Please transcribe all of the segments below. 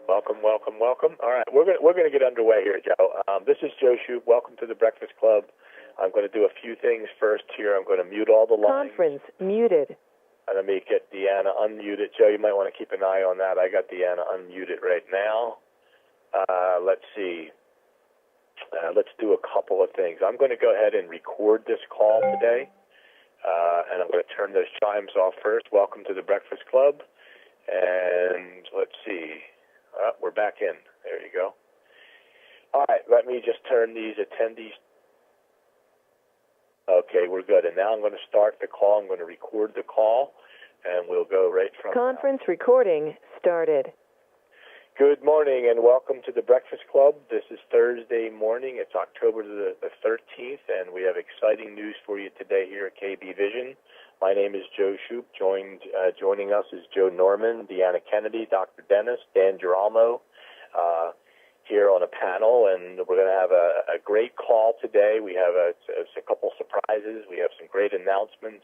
Welcome, welcome, welcome. All right, we're gonna get underway here, Joe. This is Joe Shoop. Welcome to the Breakfast Club. I'm going to do a few things first here. I'm going to mute all the lines. Conference muted. And let me get Deanna unmuted. Joe, you might want to keep an eye on that. I got Deanna unmuted right now. Let's see. Let's do a couple of things. I'm going to go ahead and record this call today, and I'm going to turn those chimes off first. Welcome to the Breakfast Club. And let's see. We're back in. There you go. All right, let me just turn these attendees. Okay, we're good. And now I'm going to start the call. I'm going to record the call, and we'll go right from Conference recording started. Good morning, and welcome to the Breakfast Club. This is Thursday morning. It's October the 13th, and we have exciting news for you today here at KB Vision. My name is Joe Shoop. Joining us is Joe Norman, Deanna Kennedy, Dr. Dennis, Dan Girolamo, here on a panel, and we're going to have a great call today. We have a couple surprises. We have some great announcements.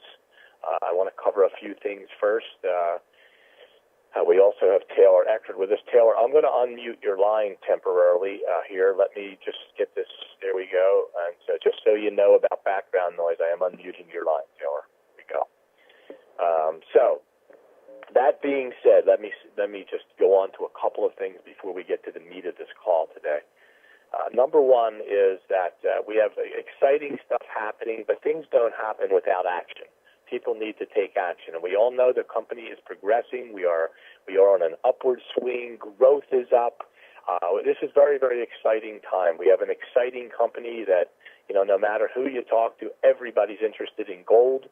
I want to cover a few things first. We also have Taylor Eckert with us. Taylor, I'm going to unmute your line temporarily here. Let me just get this. There we go. And so just so you know about background noise, I am unmuting your line, Taylor. Go. So that being said, let me just go on to a couple of things before we get to the meat of this call today. Number one is that we have exciting stuff happening, but things don't happen without action. People need to take action, and we all know the company is progressing. We are on an upward swing. Growth is up. This is very, very exciting time. We have an exciting company that, no matter who you talk to, everybody's interested in gold.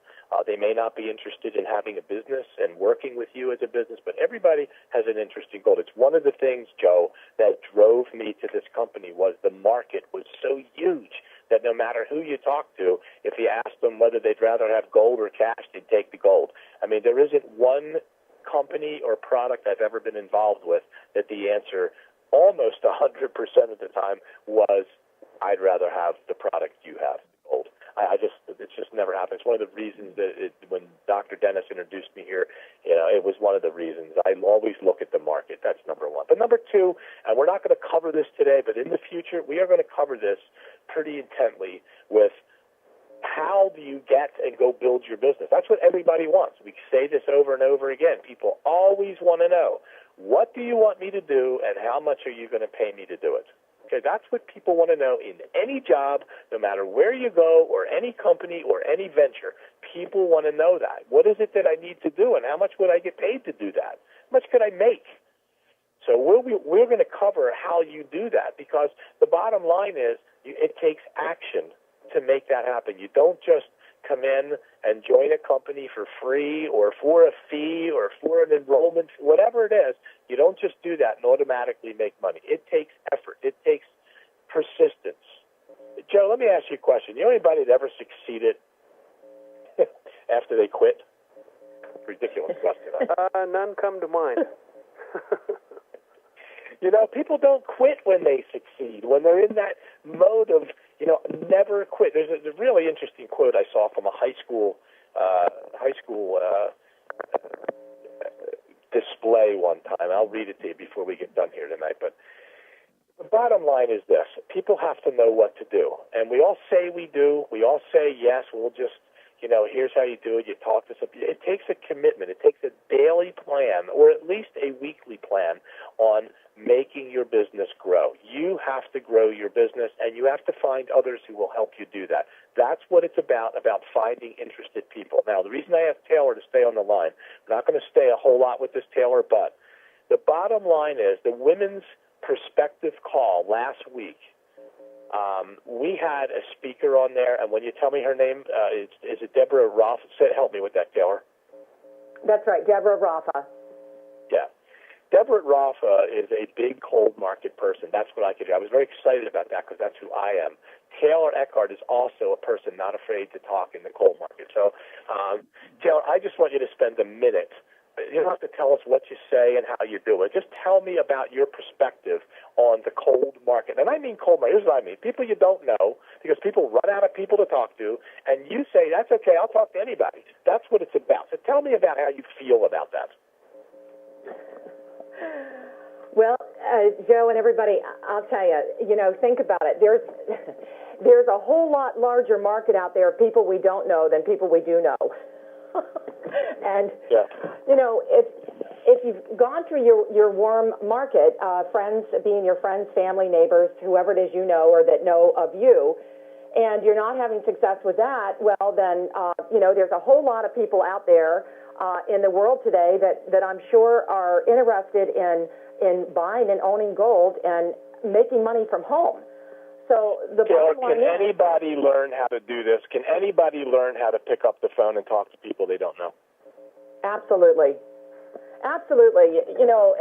They may not be interested in having a business and working with you as a business, but everybody has an interest in gold. It's one of the things, Joe, that drove me to this company was the market was so huge that no matter who you talk to, if you ask them whether they'd rather have gold or cash, they'd take the gold. I mean, there isn't one company or product I've ever been involved with that the answer almost 100% of the time was, I'd rather have the product you have, gold. It just never happens. One of the reasons that when Dr. Dennis introduced me here, it was one of the reasons. I always look at the market. That's number one. But number two, and we're not going to cover this today, but in the future, we are going to cover this pretty intently with how do you get and go build your business. That's what everybody wants. We say this over and over again. People always want to know, what do you want me to do and how much are you going to pay me to do it? Okay, that's what people want to know in any job, no matter where you go or any company or any venture. People want to know that. What is it that I need to do, and how much would I get paid to do that? How much could I make? So we're going to cover how you do that, because the bottom line is it takes action to make that happen. You don't just come in and join a company for free or for a fee or for an enrollment, whatever it is. You don't just do that and automatically make money. It takes effort. It takes persistence. Joe, let me ask you a question. You know anybody that ever succeeded after they quit? Ridiculous question. None come to mind. People don't quit when they succeed, when they're in that mode of, never quit. There's a really interesting quote I saw from a high school display one time. I'll read it to you before we get done here tonight. But the bottom line is this. People have to know what to do. And we all say we do. We all say, yes, we'll just, here's how you do it. You talk to some people. It takes a commitment. It takes a daily plan or at least a weekly plan on making your business grow. You have to grow your business, and you have to find others who will help you do that. That's what it's about finding interested people. Now, the reason I asked Taylor to stay on the line, I'm not going to stay a whole lot with this, Taylor, but the bottom line is the Women's Perspective call last week. We had a speaker on there, and when you tell me her name, is it Deborah Roth? Help me with that, Taylor. That's right, Deborah Rafa. Yeah. Deborah Rafa is a big cold market person. That's what I could do. I was very excited about that because that's who I am. Taylor Eckert is also a person not afraid to talk in the cold market. So, Taylor, I just want you to spend a minute. You don't have to tell us what you say and how you do it. Just tell me about your perspective on the cold market. And I mean cold market. Here's what I mean. People you don't know, because people run out of people to talk to, and you say, that's okay, I'll talk to anybody. That's what it's about. So tell me about how you feel about that. Well, Joe and everybody, I'll tell you, think about it. There's a whole lot larger market out there of people we don't know than people we do know. And, yeah. If you've gone through your warm market, friends being your friends, family, neighbors, whoever it is you know or that know of you, and you're not having success with that, well, then, there's a whole lot of people out there in the world today that I'm sure are interested in buying and owning gold and making money from home. So the bottom line can anybody learn how to do this? Can anybody learn how to pick up the phone and talk to people they don't know? Absolutely. Absolutely.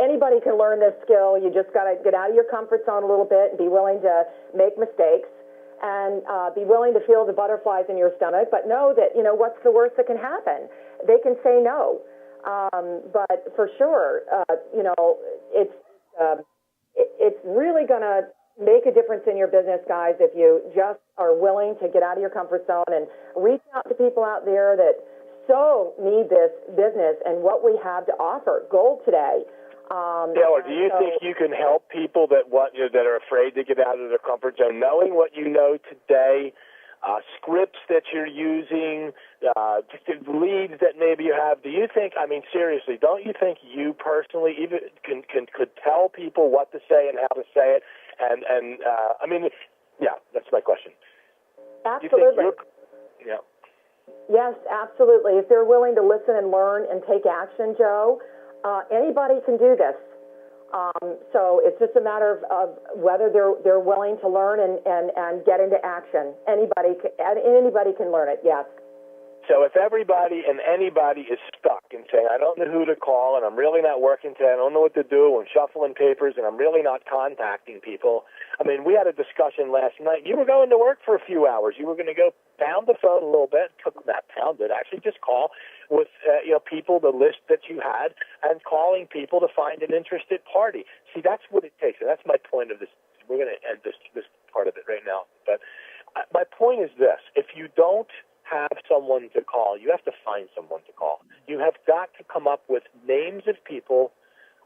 Anybody can learn this skill. You just got to get out of your comfort zone a little bit and be willing to make mistakes and be willing to feel the butterflies in your stomach, but know that, what's the worst that can happen? They can say no. But for sure, it's really going to make a difference in your business, guys, if you just are willing to get out of your comfort zone and reach out to people out there that so need this business and what we have to offer. Gold today. Taylor, do you think you can help people that are afraid to get out of their comfort zone, knowing what you know today, scripts that you're using, leads that maybe you have? Do you think? I mean, seriously, don't you think you personally even could tell people what to say and how to say it? And that's my question. Absolutely. Yeah. Yes, absolutely. If they're willing to listen and learn and take action, Joe, anybody can do this. So it's just a matter of whether they're willing to learn and get into action. Anybody can learn it, yes. So if everybody and anybody is stuck and saying, I don't know who to call and I'm really not working today, I don't know what to do, I'm shuffling papers and I'm really not contacting people. I mean, we had a discussion last night. You were going to work for a few hours. You were going to go pound the phone a little bit, not pound it, actually just call with people, the list that you had, and calling people to find an interested party. See, that's what it takes. And that's my point of this. We're going to end this part of it right now. But my point is this. If you don't have someone to call, you have to find someone to call. You have got to come up with names of people.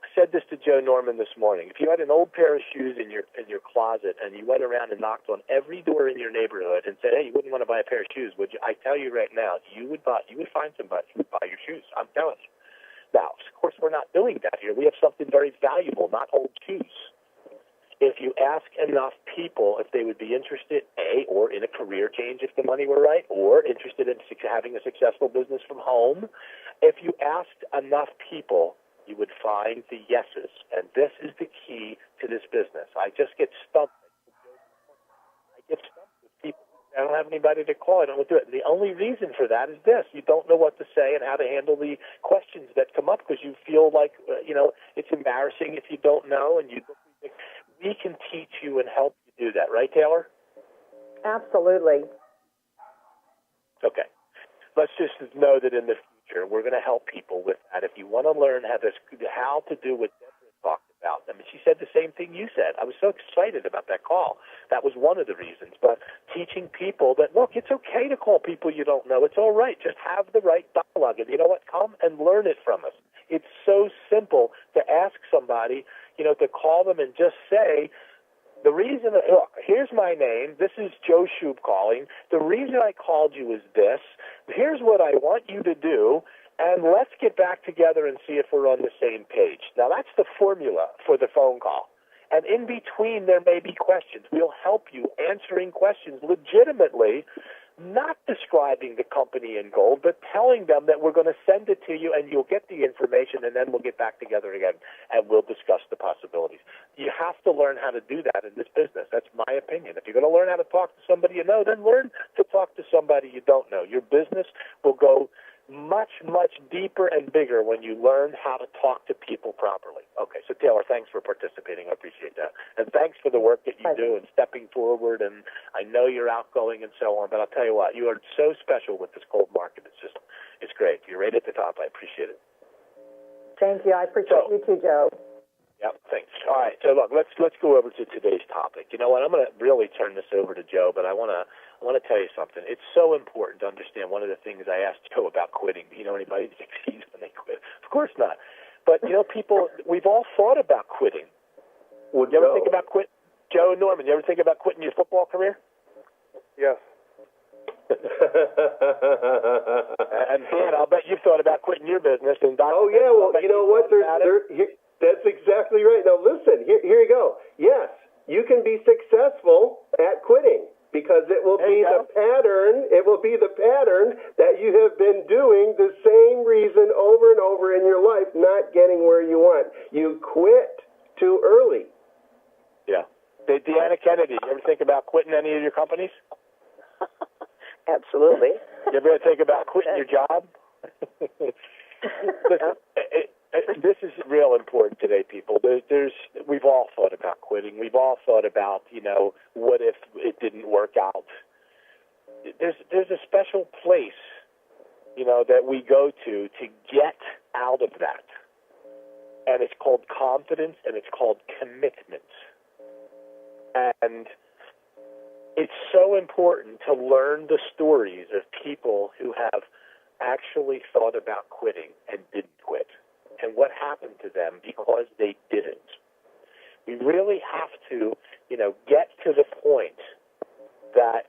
I said this to Joe Norman this morning. If you had an old pair of shoes in your closet and you went around and knocked on every door in your neighborhood and said, hey, you wouldn't want to buy a pair of shoes, would you? I tell you right now, you would find somebody who would buy your shoes. I'm telling you. Now, of course, we're not doing that here. We have something very valuable, not old shoes. If you ask enough people if they would be interested, or in a career change if the money were right, or interested in having a successful business from home, if you asked enough people, you would find the yeses. And this is the key to this business. I just get stumped. With people. I don't have anybody to call. I don't do it. The only reason for that is this. You don't know what to say and how to handle the questions that come up because you feel like, it's embarrassing if you don't know, and we can teach you and help you do that. Right, Taylor? Absolutely. Okay. Let's just know that in the future, we're going to help people with that. If you want to learn how to do what Deborah talked about, I mean, she said the same thing you said. I was so excited about that call. That was one of the reasons. But teaching people that, look, it's okay to call people you don't know. It's all right. Just have the right dialogue. And you know what? Come and learn it from us. It's so simple to ask somebody, to call them and just say, the reason, look, here's my name. This is Joe Shoop calling. The reason I called you is this. Here's what I want you to do, and let's get back together and see if we're on the same page. Now, that's the formula for the phone call. And in between, there may be questions. We'll help you answering questions legitimately, not describing the company in gold, but telling them that we're going to send it to you and you'll get the information, and then we'll get back together again and we'll discuss the possibilities. You have to learn how to do that in this business. That's my opinion. If you're going to learn how to talk to somebody you know, then learn to talk to somebody you don't know. Your business will go much, much deeper and bigger when you learn how to talk to people properly. Okay, so Taylor, thanks for participating. I appreciate that. And thanks for the work that you do and stepping forward. And I know you're outgoing and so on, but I'll tell you what, you are so special with this gold market. It's great. You're right at the top. I appreciate it. Thank you. I appreciate you too, Joe. Yeah, thanks. All right, so look, let's go over to today's topic. You know what? I'm going to really turn this over to Joe, but I want to tell you something. It's so important to understand. One of the things I asked Joe about quitting. Anybody succeeds when they quit? Of course not. But people, we've all thought about quitting. Norman, you ever think about quitting your football career? Yes. And Dan, I'll bet you've thought about quitting your business. And Dr. Oh, yeah, well, you know what? That's exactly right. Now, listen, here you go. Yes, you can be successful at quitting because it will be the pattern. It will be the pattern that you have been doing the same reason over and over in your life, not getting where you want. You quit too early. Yeah. Deanna Kennedy, you ever think about quitting any of your companies? Absolutely. You ever think about quitting your job? Listen, this is real important today, people. We've all thought about quitting. We've all thought about, what if it didn't work out? There's a special place, that we go to get out of that. And it's called confidence, and it's called commitment. And it's so important to learn the stories of people who have actually thought about quitting and didn't quit, and what happened to them because they didn't. We really have to, get to the point that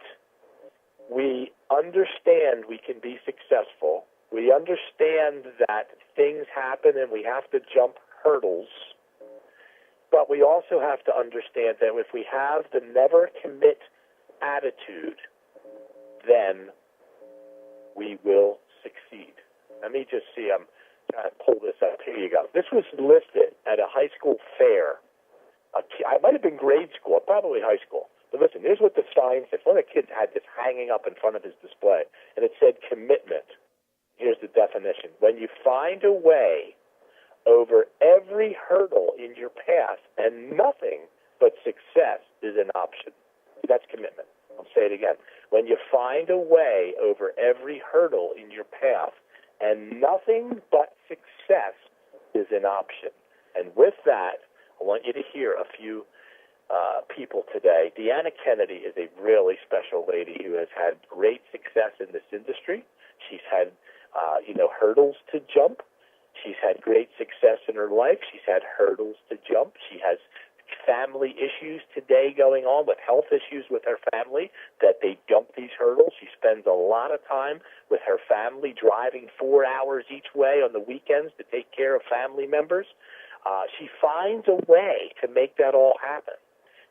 we understand we can be successful. We understand that things happen and we have to jump hurdles. But we also have to understand that if we have the never commit attitude, then we will succeed. Let me just see. I'm trying to pull this up. Here you go. This was listed at a high school fair. I might have been grade school, probably high school. But listen, here's what the sign said. One of the kids had this hanging up in front of his display, and it said commitment. Here's the definition. When you find a way over every hurdle in your path, and nothing but success is an option. That's commitment. I'll say it again. When you find a way over every hurdle in your path, and nothing but success is an option. And with that, I want you to hear a few people today. Deanna Kennedy is a really special lady who has had great success in this industry. She's had, hurdles to jump. She's had great success in her life. She's had hurdles to jump. She has family issues today going on with health issues with her family that they jump these hurdles. She spends a lot of time with her family driving 4 hours each way on the weekends to take care of family members. She finds a way to make that all happen.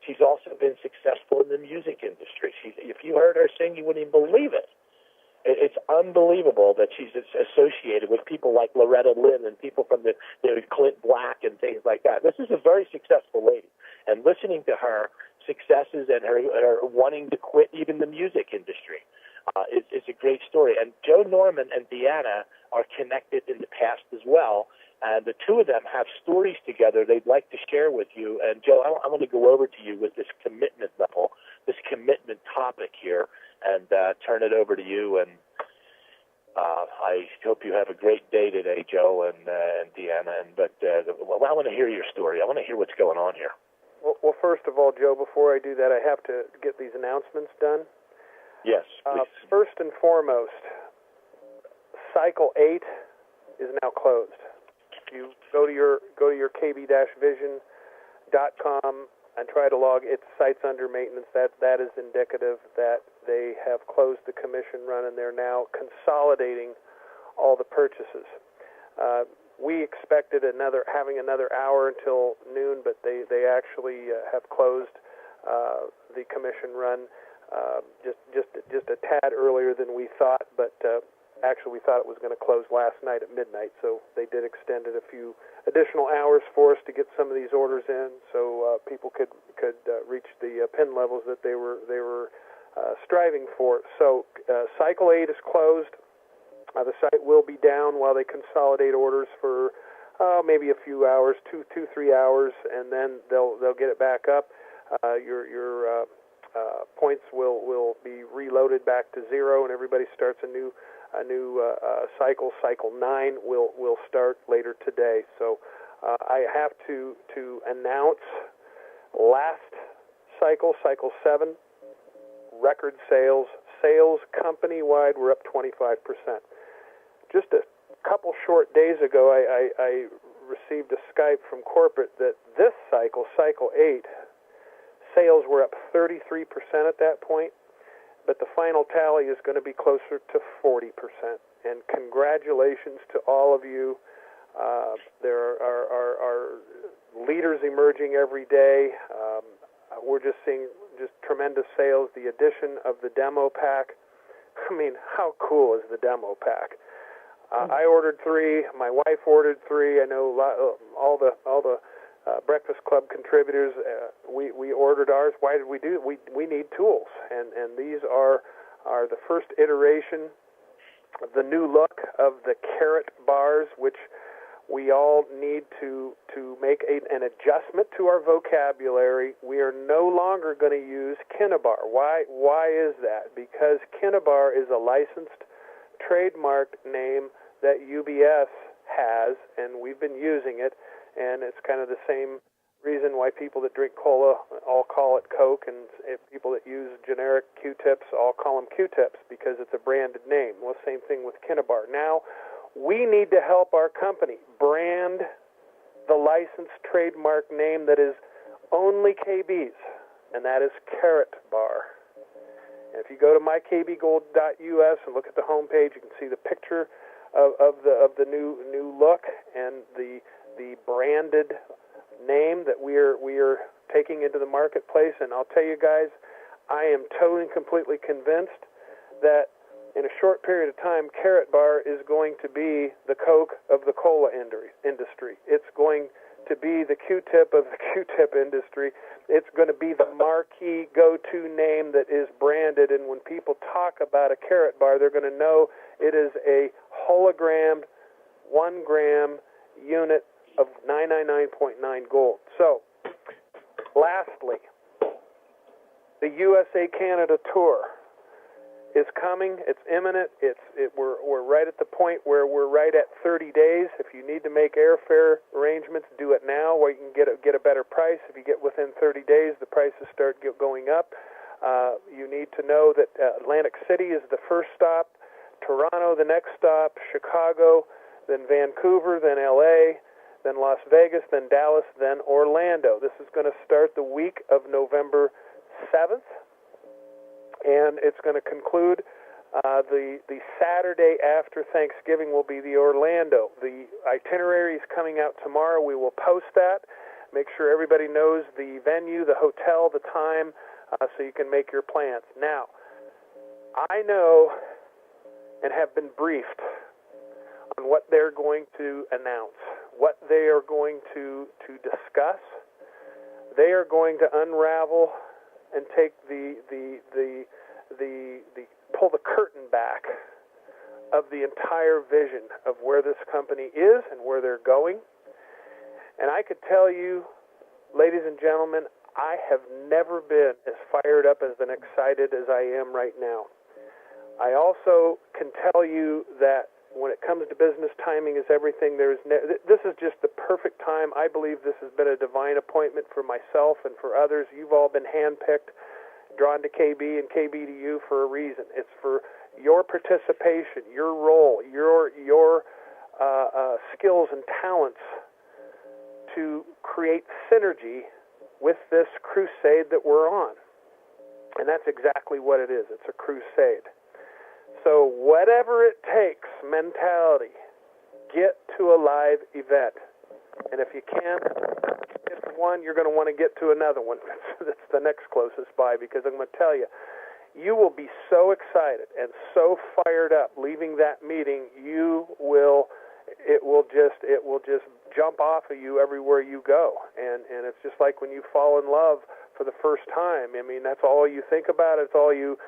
She's also been successful in the music industry. If you heard her sing, you wouldn't even believe it. It's unbelievable that she's associated with people like Loretta Lynn and people from the Clint Black and things like that. This is a very successful lady. And listening to her successes and her wanting to quit even the music industry is a great story. And Joe Norman and Deanna are connected in the past as well. And the two of them have stories together they'd like to share with you. And, Joe, I want to go over to you with this commitment level, this commitment topic here, and turn it over to you. And I hope you have a great day today, Joe and Deanna. But I want to hear your story. I want to hear what's going on here. Well, first of all, Joe, before I do that, I have to get these announcements done. Yes, please. First and foremost, Cycle 8 is now closed. You go to your kb-vision.com and try to log. Its site's under maintenance. That is indicative that they have closed the commission run and they're now consolidating all the purchases. We expected having another hour until noon, but they actually have closed the commission run just a tad earlier than we thought, but actually we thought it was going to close last night at midnight, so they did extend it a few additional hours for us to get some of these orders in, so people could reach the pin levels that they were striving for. So Cycle 8 is closed. The site will be down while they consolidate orders for maybe a few hours, 3 hours, and then they'll get it back up. Your points will be reloaded back to zero, and everybody starts a new cycle. Cycle 9 will start later today. So I have to announce last cycle, Cycle 7, record sales company-wide were up 25%. Just a couple short days ago, I received a Skype from corporate that this cycle, Cycle 8, Sales were up 33% at that point, but the final tally is going to be closer to 40%. And congratulations to all of you. There are leaders emerging every day. We're just seeing just tremendous sales. The addition of the demo pack. I mean, how cool is the demo pack? I ordered 3. My wife ordered 3. I know all the Breakfast Club contributors. We ordered ours. Why did we do it? We need tools, and these are the first iteration of the new look of the carrot bars, which we all need to make an adjustment to our vocabulary. We are no longer going to use Kinnabar. Why is that? Because Kinnabar is a licensed, trademarked name that UBS has, and we've been using it, and it's kind of the same reason why people that drink cola all call it Coke, and people that use generic Q-tips all call them Q-tips, because it's a branded name. Well, same thing with Kinnabar. Now, we need to help our company brand the licensed trademark name that is only KB's, and that is Carrot Bar. And if you go to mykbgold.us and look at the homepage, you can see the picture of the new look and the branded name that we are taking into the marketplace. And I'll tell you guys, I am totally and completely convinced that in a short period of time, Carrot Bar is going to be the Coke of the cola industry. It's going to be the Q-tip of the Q-tip industry. It's going to be the marquee go-to name that is branded, and when people talk about a Carrot Bar, they're going to know it is a hologrammed 1-gram unit of 999.9 gold. So, lastly, the USA-Canada tour is coming. It's imminent. We're right at the point where we're right at 30 days. If you need to make airfare arrangements, do it now, where you can get a better price. If you get within 30 days, the prices start going up. You need to know that Atlantic City is the first stop, Toronto the next stop, Chicago, then Vancouver, then LA, then Las Vegas, then Dallas, then Orlando. This is going to start the week of November 7th. And it's going to conclude the Saturday after Thanksgiving will be the Orlando. The itinerary is coming out tomorrow. We will post that. Make sure everybody knows the venue, the hotel, the time, so you can make your plans. Now, I know and have been briefed on what they're going to announce, what they are going to discuss. They are going to unravel and take pull the curtain back of the entire vision of where this company is and where they're going. And I could tell you, ladies and gentlemen, I have never been as fired up and excited as I am right now. I also can tell you that when it comes to business, timing is everything. This is just the perfect time. I believe this has been a divine appointment for myself and for others. You've all been handpicked, drawn to KB and KB to you for a reason. It's for your participation, your role, your skills and talents to create synergy with this crusade that we're on. And that's exactly what it is. It's a crusade. So whatever it takes mentality, get to a live event. And if you can't get to one, you're going to want to get to another one. That's the next closest by, because I'm going to tell you, you will be so excited and so fired up leaving that meeting, it will just jump off of you everywhere you go. And it's just like when you fall in love for the first time. I mean, that's all you think about. It's all you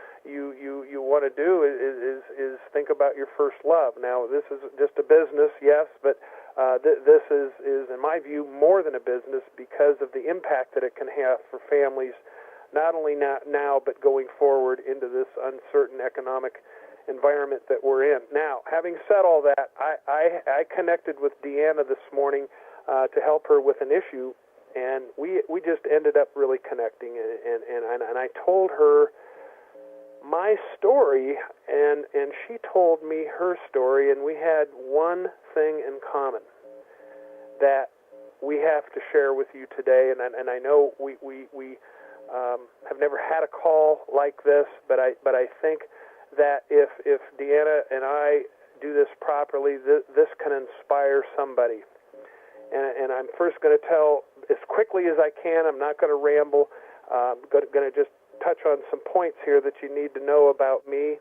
want to do is think about your first love. Now, this is just a business, yes, but this is, in my view, more than a business because of the impact that it can have for families, not only now, but going forward into this uncertain economic environment that we're in. Now, having said all that, I connected with Deanna this morning to help her with an issue, and we just ended up really connecting, and I told her my story, and she told me her story, and we had one thing in common that we have to share with you today, and I know we I've never had a call like this, but I think that if Deanna and I do this properly, this can inspire somebody. And I'm first going to tell as quickly as I can. I'm not going to ramble. I'm going to just touch on some points here that you need to know about me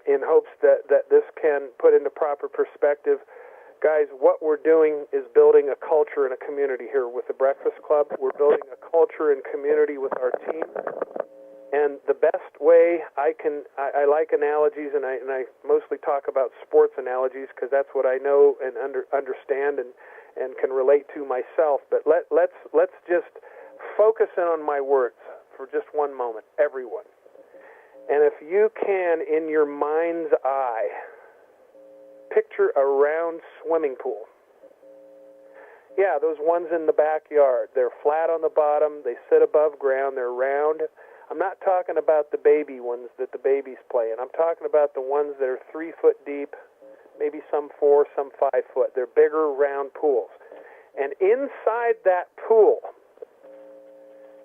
in hopes that this can put into proper perspective. Guys, what we're doing is building a culture and a community here with the Breakfast Club. We're building a culture and community with our team. And the best way I like analogies, and I mostly talk about sports analogies because that's what I know and understand and can relate to myself. But let's just focus in on my words for just one moment, everyone. And if you can, in your mind's eye, picture a round swimming pool. Yeah, those ones in the backyard. They're flat on the bottom. They sit above ground. They're round. I'm not talking about the baby ones that the babies play in. I'm talking about the ones that are 3 foot deep, maybe some 4, some 5 foot. They're bigger, round pools. And inside that pool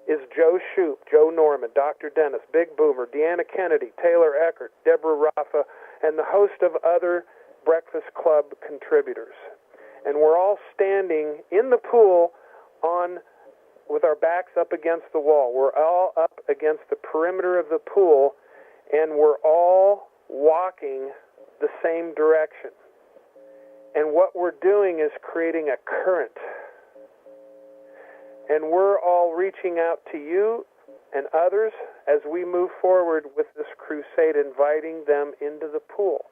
is Joe Shoop, Joe Norman, Dr. Denis, Big Boomer, Deanna Kennedy, Taylor Eckert, Deborah Raffa, and the host of other Breakfast Club contributors. And we're all standing in the pool with our backs up against the wall. We're all up against the perimeter of the pool, and we're all walking the same direction. And what we're doing is creating a current. And we're all reaching out to you and others as we move forward with this crusade, inviting them into the pool.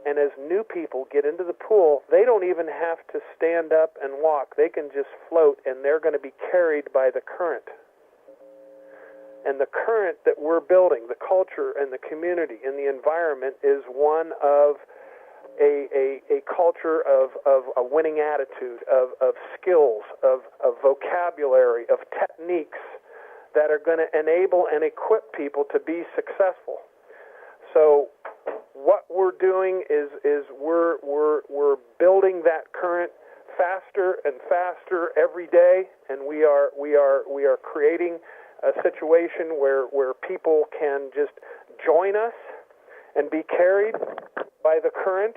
And as new people get into the pool, they don't even have to stand up and walk. They can just float, and they're going to be carried by the current. And the current that we're building, the culture and the community and the environment, is one of a culture of a winning attitude, of skills, of vocabulary, of techniques that are going to enable and equip people to be successful. So what we're doing is we're building that current faster and faster every day, and we are creating a situation where people can just join us and be carried by the current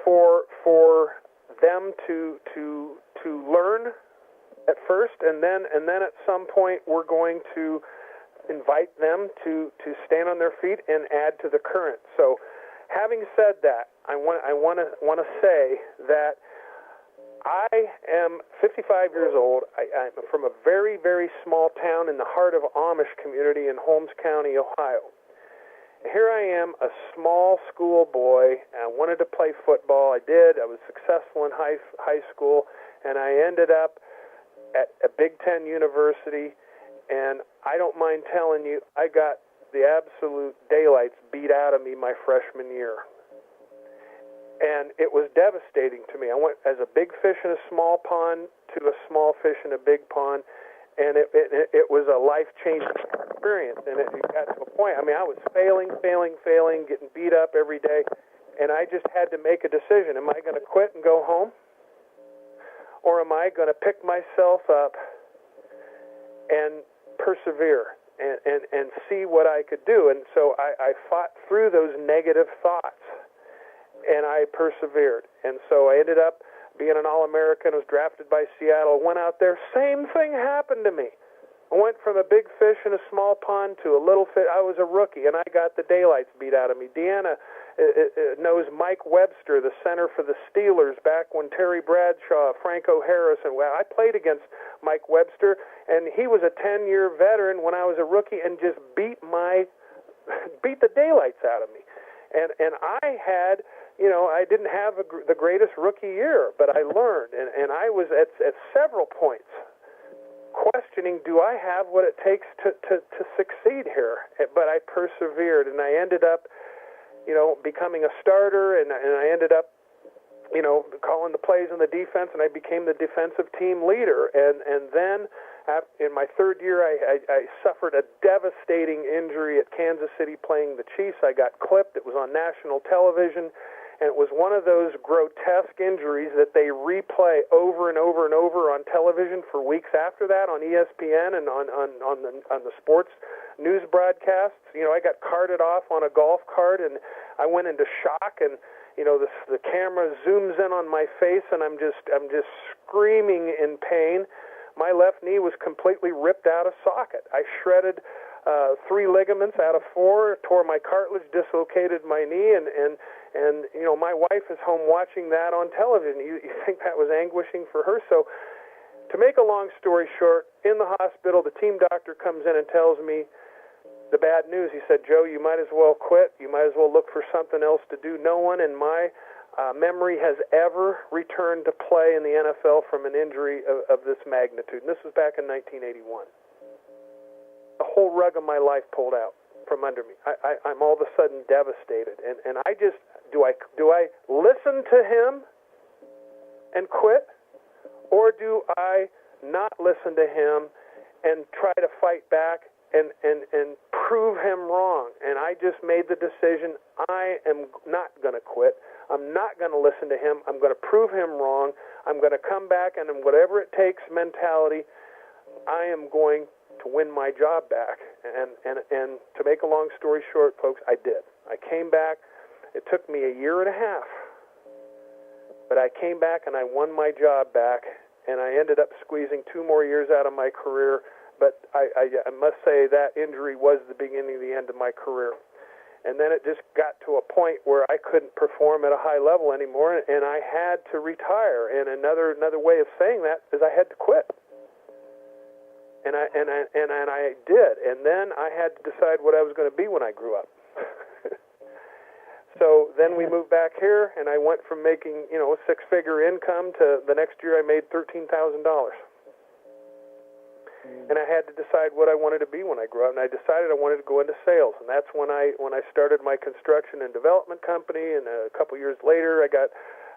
for them to learn at first, and then at some point we're going to invite them to stand on their feet and add to the current. So, having said that, I want to say that I am 55 years old. I'm from a very, very small town in the heart of Amish community in Holmes County, Ohio. Here I am, a small school boy, and I wanted to play football. I did. I was successful in high school, and I ended up at a Big Ten university. And I don't mind telling you, I got the absolute daylights beat out of me my freshman year. And it was devastating to me. I went as a big fish in a small pond to a small fish in a big pond, and it was a life-changing experience. And it got to a point, I was failing, getting beat up every day, and I just had to make a decision. Am I going to quit and go home? Or am I going to pick myself up and persevere and see what I could do? And so I fought through those negative thoughts, and I persevered. And so I ended up being an All-American, was drafted by Seattle, went out there, same thing happened to me. I went from a big fish in a small pond to a little fish. I was a rookie, and I got the daylights beat out of me. Deanna knows Mike Webster, the center for the Steelers, back when Terry Bradshaw, Franco Harris, and I played against Mike Webster, and he was a 10-year veteran when I was a rookie and just beat the daylights out of me. And I had, I didn't have the greatest rookie year, but I learned, and I was at several points questioning, do I have what it takes to succeed here? But I persevered, and I ended up, becoming a starter, and I ended up, calling the plays on the defense, and I became the defensive team leader. And then in my third year, I suffered a devastating injury at Kansas City playing the Chiefs. I got clipped. It was on national television, and it was one of those grotesque injuries that they replay over and over and over on television for weeks after that on ESPN and on the sports news broadcasts. I got carted off on a golf cart, and I went into shock, and the camera zooms in on my face, and I'm just screaming in pain. My left knee was completely ripped out of socket. I shredded 3 ligaments out of 4, tore my cartilage, dislocated my knee, and my wife is home watching that on television. You think that was anguishing for her? So, to make a long story short, in the hospital, the team doctor comes in and tells me the bad news. He said, "Joe, you might as well quit. You might as well look for something else to do." No one in my memory has ever returned to play in the NFL from an injury of this magnitude. And this was back in 1981. The whole rug of my life pulled out from under me. I'm all of a sudden devastated. And I just, do I listen to him and quit? Or do I not listen to him and try to fight back and prove him wrong? And I just made the decision, I am not going to quit. I'm not going to listen to him. I'm going to prove him wrong. I'm going to come back, and in whatever it takes mentality, I am going to win my job back. And to make a long story short, folks, I did. I came back. It took me a year and a half. But I came back and I won my job back, and I ended up squeezing 2 more years out of my career. But I must say that injury was the beginning of the end of my career. And then it just got to a point where I couldn't perform at a high level anymore, and I had to retire. And another way of saying that is I had to quit. And I did. And then I had to decide what I was going to be when I grew up. So then we moved back here, and I went from making, a 6-figure income to the next year I made $13,000. And I had to decide what I wanted to be when I grew up, and I decided I wanted to go into sales. And that's when I started my construction and development company, and a couple years later I got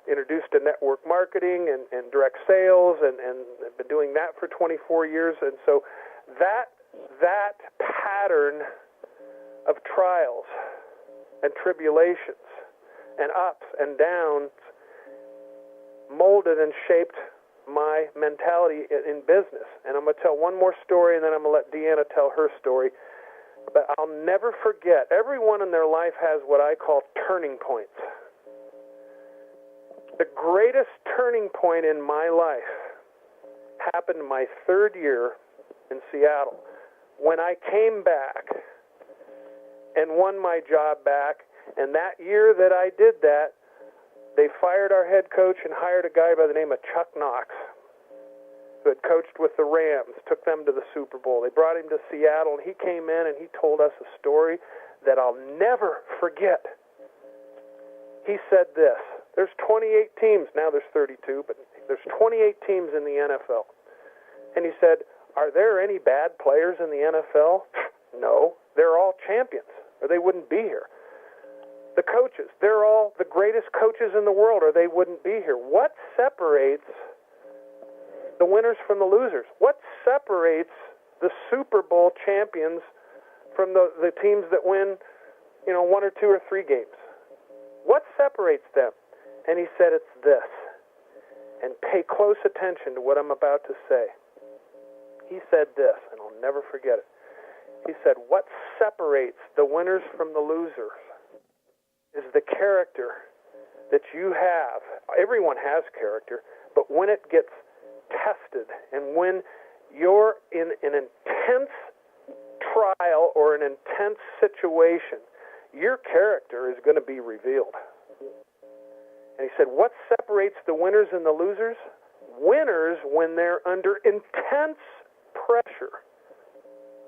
introduced to network marketing and direct sales, and I've been doing that for 24 years. And so that pattern of trials and tribulations and ups and downs molded and shaped my mentality in business. And I'm going to tell one more story, and then I'm going to let Deanna tell her story. But I'll never forget, everyone in their life has what I call turning points. The greatest turning point in my life happened my 3rd year in Seattle, when I came back and won my job back. And that year that I did that, they fired our head coach and hired a guy by the name of Chuck Knox, who had coached with the Rams, took them to the Super Bowl. They brought him to Seattle, and he came in and he told us a story that I'll never forget. He said this: there's 28 teams, now there's 32, but there's 28 teams in the NFL. And he said, are there any bad players in the NFL? No, they're all champions, or they wouldn't be here. The coaches, they're all the greatest coaches in the world, or they wouldn't be here. What separates the winners from the losers? What separates the Super Bowl champions from the teams that win, 1 or 2 or 3 games? What separates them? And he said, it's this. And pay close attention to what I'm about to say. He said this, and I'll never forget it. He said, what separates the winners from the losers is the character that you have. Everyone has character, but when it gets tested and when you're in an intense trial or an intense situation, your character is going to be revealed. And he said, what separates the winners and the losers? Winners, when they're under intense pressure,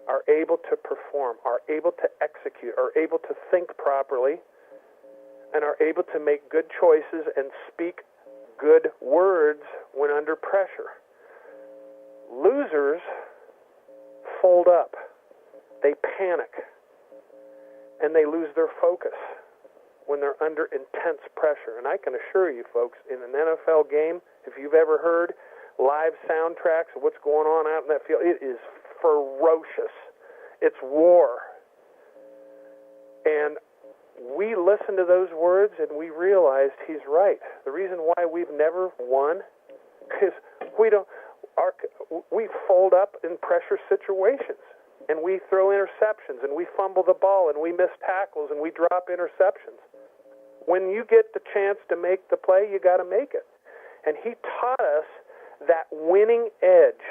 are able to perform, are able to execute, are able to think properly, and are able to make good choices and speak good words when under pressure. Losers fold up. They panic. And they lose their focus when they're under intense pressure. And I can assure you, folks, in an NFL game, if you've ever heard live soundtracks of what's going on out in that field, it is ferocious. It's war. And we listened to those words and we realized he's right. The reason why we've never won is we fold up in pressure situations, and we throw interceptions, and we fumble the ball, and we miss tackles, and we drop interceptions. When you get the chance to make the play, you got to make it. And he taught us that winning edge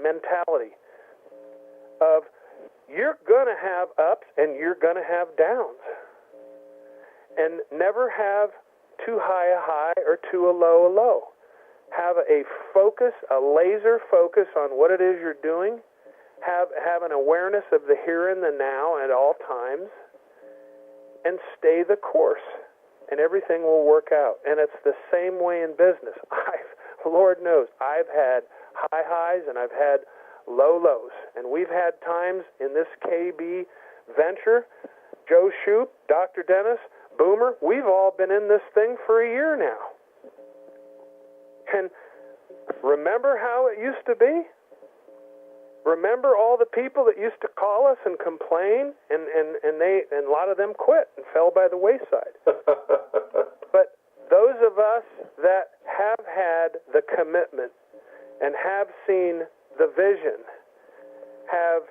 mentality of you're going to have ups and you're going to have downs. And never have too high a high or too low a low. Have a focus, a laser focus on what it is you're doing. Have an awareness of the here and the now at all times. And stay the course. And everything will work out. And it's the same way in business. Lord knows, I've had high highs and I've had low lows. And we've had times in this KB venture, Joe Shoop, Dr. Denis, Boomer, we've all been in this thing for a year now. And remember how it used to be? Remember all the people that used to call us and complain, and a lot of them quit and fell by the wayside. But those of us that have had the commitment and have seen the vision have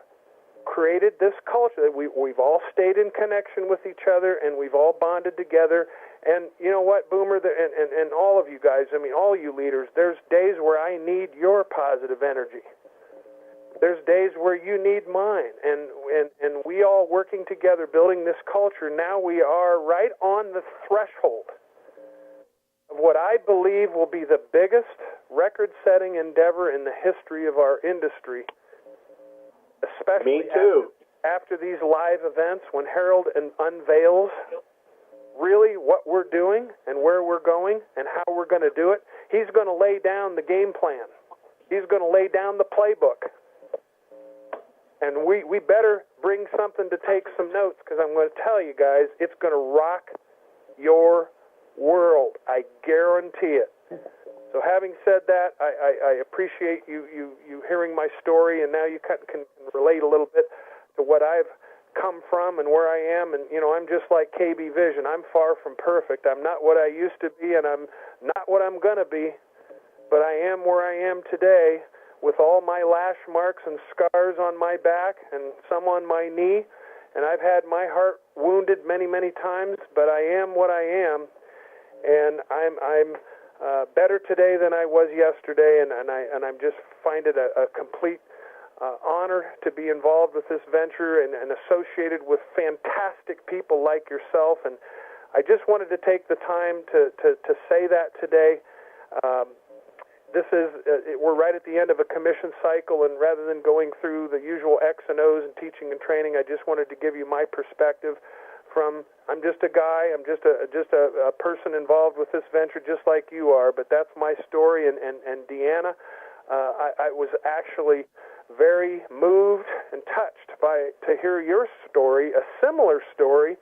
created this culture that we've all stayed in connection with each other, and we've all bonded together. And you know what, Boomer, and all of you guys, I mean, all you leaders, there's days where I need your positive energy. There's days where you need mine, and we all working together, building this culture. Now we are right on the threshold of what I believe will be the biggest record-setting endeavor in the history of our industry, especially after these live events when Harold unveils really what we're doing and where we're going and how we're going to do it. He's going to lay down the game plan. He's going to lay down the playbook. And we better bring something to take some notes, because I'm going to tell you guys, it's going to rock your world. I guarantee it. So having said that, I appreciate you hearing my story, and now you can relate a little bit to what I've come from and where I am. And, you know, I'm just like KB Vision. I'm far from perfect. I'm not what I used to be, and I'm not what I'm going to be, but I am where I am today, with all my lash marks and scars on my back and some on my knee. And I've had my heart wounded many, many times, but I am what I am. And I'm better today than I was yesterday, and I just find it a complete honor to be involved with this venture and associated with fantastic people like yourself. And I just wanted to take the time to say that today. This is we're right at the end of a commission cycle, and rather than going through the usual X and O's and teaching and training, I just wanted to give you my perspective. I'm just a guy, I'm just a person involved with this venture, just like you are. But that's my story. And Deanna, I was actually very moved and touched to hear your story, a similar story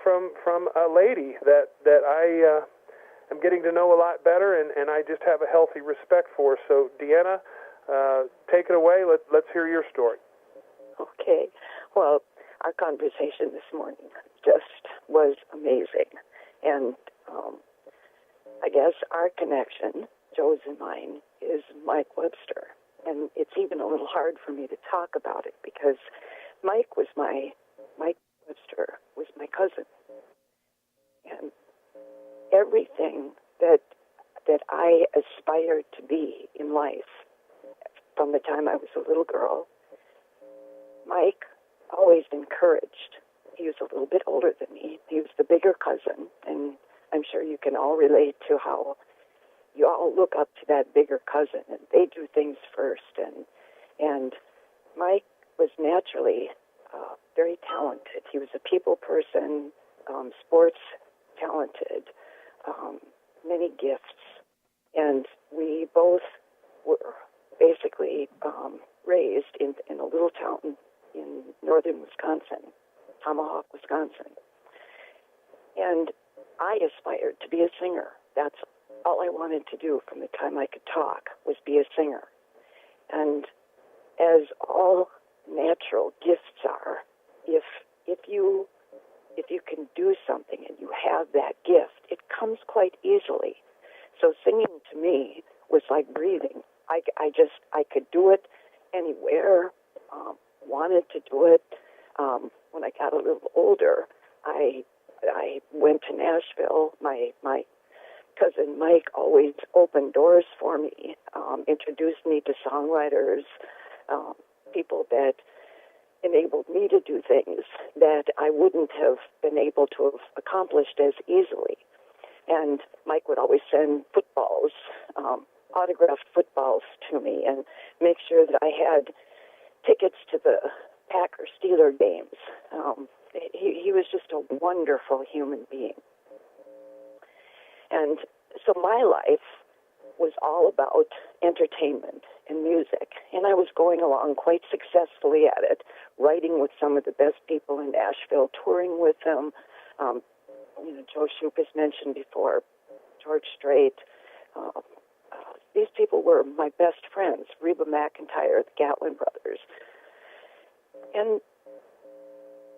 from a lady that I. I'm getting to know a lot better, and I just have a healthy respect for. So, Deanna, take it away. Let's hear your story. Okay. Well, our conversation this morning just was amazing. And I guess our connection, Joe's and mine, is Mike Webster. And it's even a little hard for me to talk about it because Mike Webster was my cousin. And everything that I aspired to be in life from the time I was a little girl, Mike always encouraged. He was a little bit older than me. He was the bigger cousin, and I'm sure you can all relate to how you all look up to that bigger cousin, and they do things first. And Mike was naturally very talented. He was a people person, sports talented, many gifts, and we both were basically raised in a little town in northern Wisconsin, Tomahawk, Wisconsin. And I aspired to be a singer. That's all I wanted to do from the time I could talk, was be a singer. And as all natural gifts are, if you can do something and you have that gift, it comes quite easily. So singing to me was like breathing. I could do it anywhere, wanted to do it. When I got a little older, I went to Nashville. My cousin Mike always opened doors for me, introduced me to songwriters, people that enabled me to do things that I wouldn't have been able to have accomplished as easily. And Mike would always send footballs, autographed footballs to me, and make sure that I had tickets to the Packer-Steeler games. He was just a wonderful human being. And so my life was all about entertainment and music, and I was going along quite successfully at it, writing with some of the best people in Nashville, touring with them. Joe Shoop has mentioned before, George Strait. These people were my best friends, Reba McEntire, the Gatlin brothers. And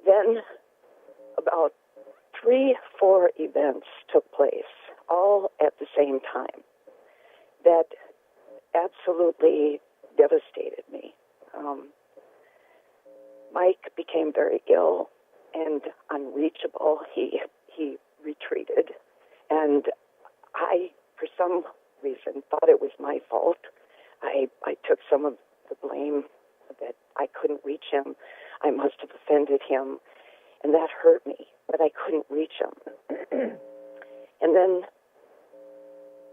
then about 3-4 events took place, all at the same time, that absolutely devastated me. Mike became very ill and unreachable. He retreated, and I, for some reason, thought it was my fault. I took some of the blame that I couldn't reach him. I must have offended him, and that hurt me, that I couldn't reach him. And then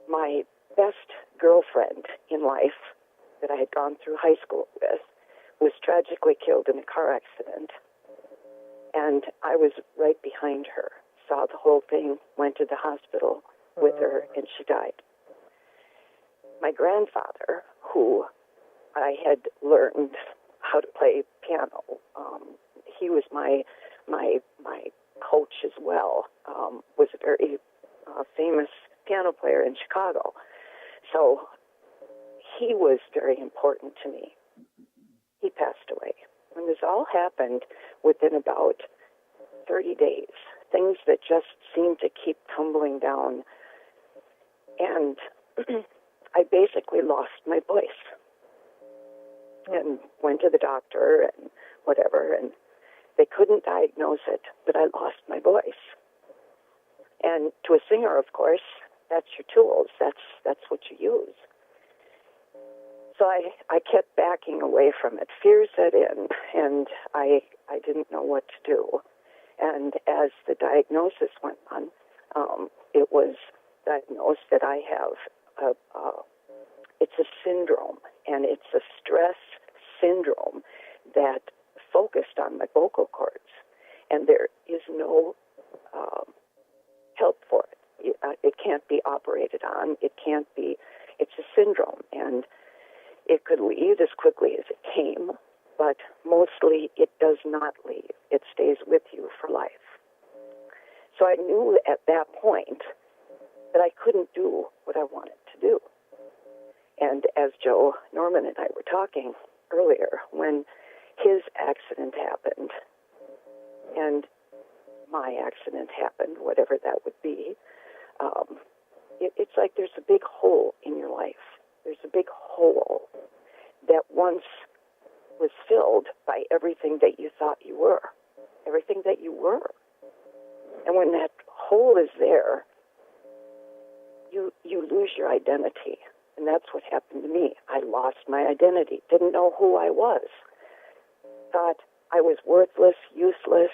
my best girlfriend in life that I had gone through high school with was tragically killed in a car accident, and I was right behind her, saw the whole thing, went to the hospital with her, and she died. My grandfather, who I had learned how to play piano, he was my coach as well, was a very famous piano player in Chicago. So he was very important to me. He passed away. And this all happened within about 30 days, things that just seemed to keep tumbling down. And I basically lost my voice and went to the doctor and whatever, and they couldn't diagnose it, but I lost my voice. And to a singer, of course, that's your tools. That's what you use. So I kept backing away from it. Fear set in, and I didn't know what to do. And as the diagnosis went on, it was diagnosed that I have it's a syndrome, and it's a stress syndrome that focused on my vocal cords, and there is no help for it. It can't be operated on. It can't be. It's a syndrome, and it could leave as quickly as it came, but mostly it does not leave. It stays with you for life. So I knew at that point that I couldn't do what I wanted to do. And as Joe Norman and I were talking earlier, when his accident happened and my accident happened, whatever that would be, it's like there's a big hole in your life. There's a big hole that once was filled by everything that you thought you were, everything that you were. And when that hole is there, you lose your identity. And that's what happened to me. I lost my identity, didn't know who I was, thought I was worthless, useless.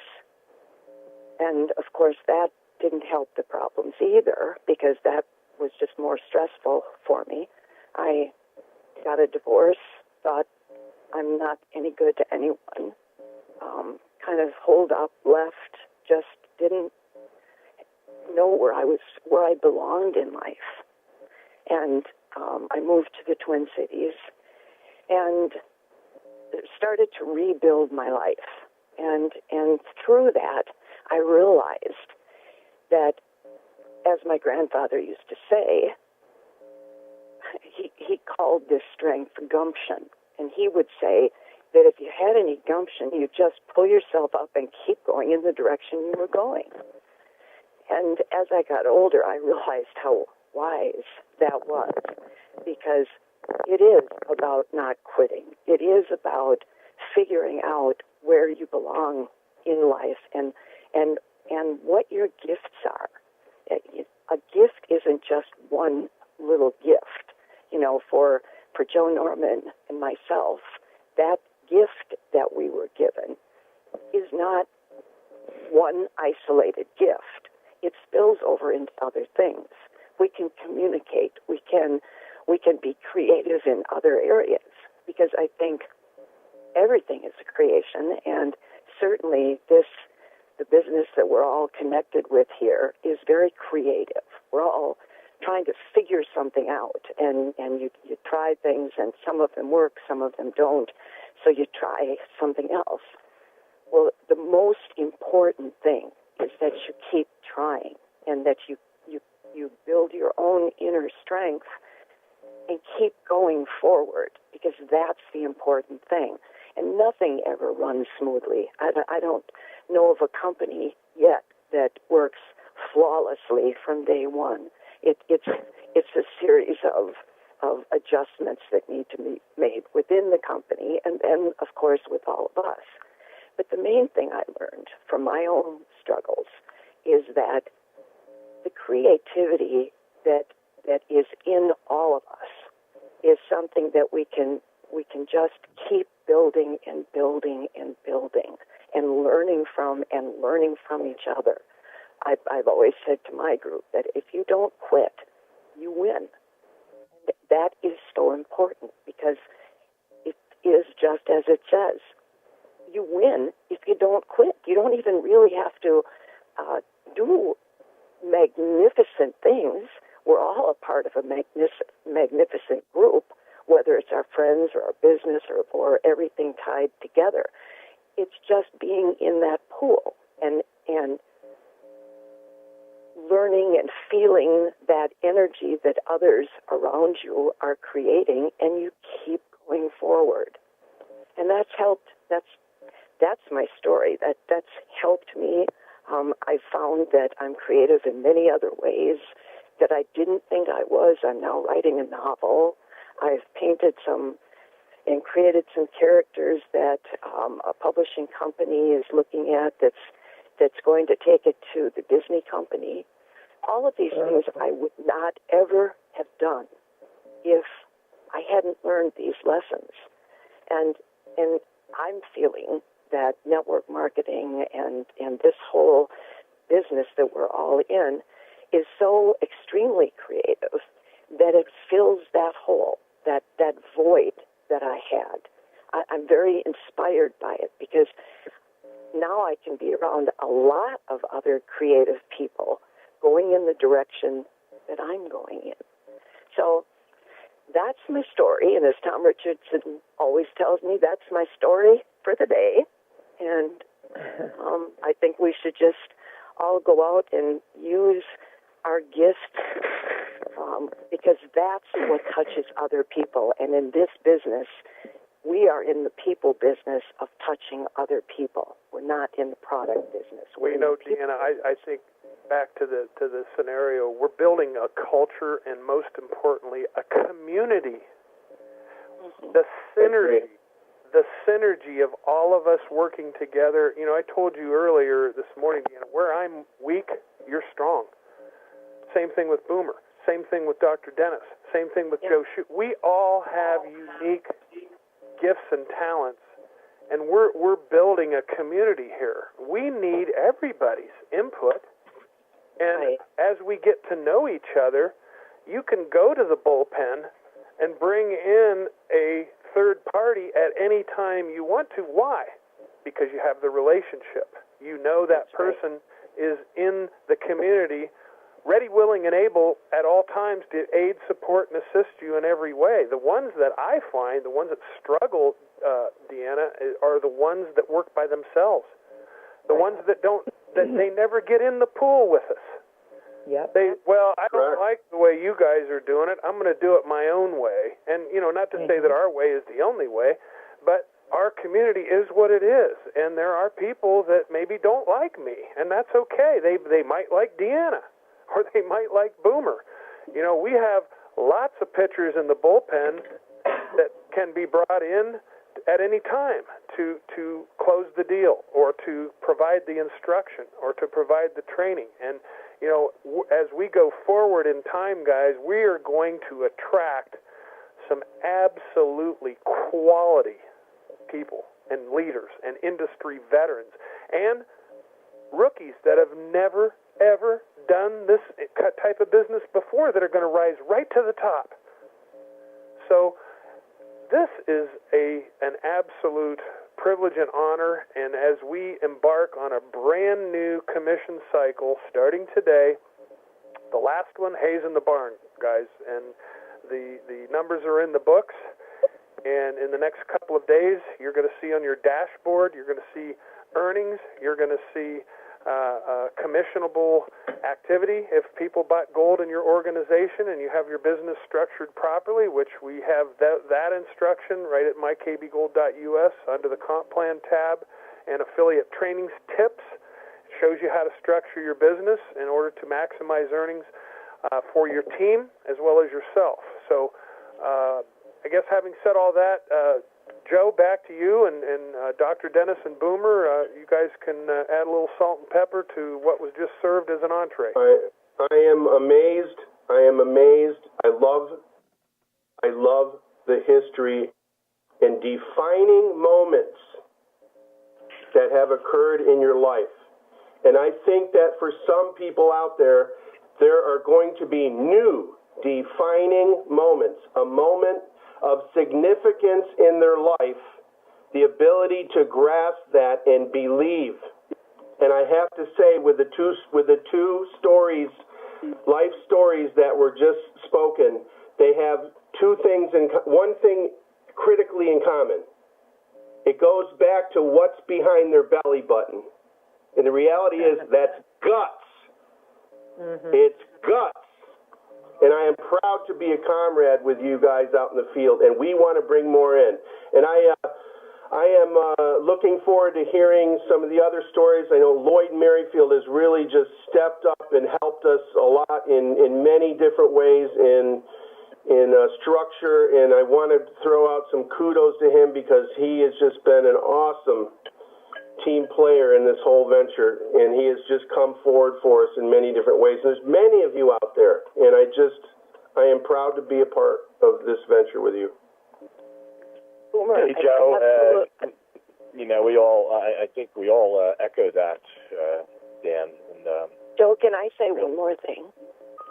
And, of course, that didn't help the problems either, because that was just more stressful for me. I got a divorce, thought I'm not any good to anyone, kind of holed up, left, just didn't know where I belonged in life. And I moved to the Twin Cities and started to rebuild my life. And through that, I realized that, as my grandfather used to say, he called this strength gumption. And he would say that if you had any gumption, you just pull yourself up and keep going in the direction you were going. And as I got older, I realized how wise that was. because it is about not quitting. It is about figuring out where you belong in life and what your gifts are. A gift isn't just one little gift. You know, for Joe Norman and myself, that gift that we were given is not one isolated gift. It spills over into other things. We can communicate. We can be creative in other areas, because I think everything is a creation, and certainly the business that we're all connected with here is very creative. We're all trying to figure something out, and you try things, and some of them work, some of them don't, so you try something else. Well, the most important thing is that you keep trying, and that you build your own inner strength and keep going forward, because that's the important thing. And nothing ever runs smoothly. I don't know of a company yet that works flawlessly from day one. It's a series of adjustments that need to be made within the company, and then, of course, with all of us. But the main thing I learned from my own struggles is that the creativity that is in all of us is something that we can just keep building and building and building and learning from each other. I've always said to my group that if you don't quit, you win. That is so important, because it is just as it says. You win if you don't quit. You don't even really have to do magnificent things. We're all a part of a magnificent group, whether it's our friends or our business or everything tied together. It's just being in that pool and learning and feeling that energy that others around you are creating, and you keep going forward. And that's helped. That's my story. That's helped me. I found that I'm creative in many other ways that I didn't think I was. I'm now writing a novel. I've painted some and created some characters that a publishing company is looking at that's going to take it to the Disney company. All of these things I would not ever have done if I hadn't learned these lessons. And I'm feeling that network marketing and this whole business that we're all in is so extremely creative that it fills that hole, that void that I had. I'm very inspired by it, because now I can be around a lot of other creative people going in the direction that I'm going in. So that's my story, and as Tom Richardson always tells me, that's my story for the day. And I think we should just all go out and use our gifts, because that's what touches other people. And in this business, we are in the people business of touching other people. We're not in the product business. Well, you know, Deanna, I think back to the scenario, we're building a culture, and most importantly, a community. Mm-hmm. The synergy of all of us working together. You know, I told you earlier this morning, Deanna, where I'm weak, you're strong. Same thing with Boomer. Same thing with Dr. Dennis. Same thing with Joe Shoop. We all have unique gifts and talents, and we're building a community here. We need everybody's input. And as we get to know each other, you can go to the bullpen and bring in a third party at any time you want to. Why? Because you have the relationship. You know that person is in the community, ready, willing, and able at all times to aid, support, and assist you in every way. The ones that I find, the ones that struggle, Deanna, are the ones that work by themselves. The ones that don't, that they never get in the pool with us. Yep. I don't like the way you guys are doing it. I'm going to do it my own way. And, you know, not to say that our way is the only way, but our community is what it is. And there are people that maybe don't like me, and that's okay. They might like Deanna, or they might like Boomer. You know, we have lots of pitchers in the bullpen that can be brought in at any time to close the deal or to provide the instruction or to provide the training. And, you know, as we go forward in time, guys, we are going to attract some absolutely quality people and leaders and industry veterans and rookies that have never, ever done this type of business before that are going to rise right to the top. So this is an absolute privilege and honor, and as we embark on a brand new commission cycle starting today, the last one, Hayes in the barn, guys, and the numbers are in the books, and in the next couple of days, you're going to see on your dashboard, you're going to see earnings, you're going to see commissionable activity. If people bought gold in your organization and you have your business structured properly, which we have that instruction right at mykbgold.us under the comp plan tab and affiliate trainings tips, it shows you how to structure your business in order to maximize earnings for your team as well as yourself. So I guess having said all that, Joe, back to you, and Dr. Denis and Boomer, you guys can add a little salt and pepper to what was just served as an entree. I am amazed. I am amazed. I love the history and defining moments that have occurred in your life. And I think that for some people out there, there are going to be new defining moments, a moment of significance in their life, the ability to grasp that and believe. And I have to say, with the two stories, life stories that were just spoken, they have two things, one thing critically in common. It goes back to what's behind their belly button. And the reality is that's guts. Mm-hmm. It's guts. And I am proud to be a comrade with you guys out in the field, and we want to bring more in. And I am looking forward to hearing some of the other stories. I know Lloyd Merrifield has really just stepped up and helped us a lot in many different ways in structure, and I want to throw out some kudos to him because he has just been an awesome team player in this whole venture, and he has just come forward for us in many different ways. And there's many of you out there, and I am proud to be a part of this venture with you. Boomer, hey, Joe, you know, I think we all echo that, Dan. And, Joe, can I say one more thing?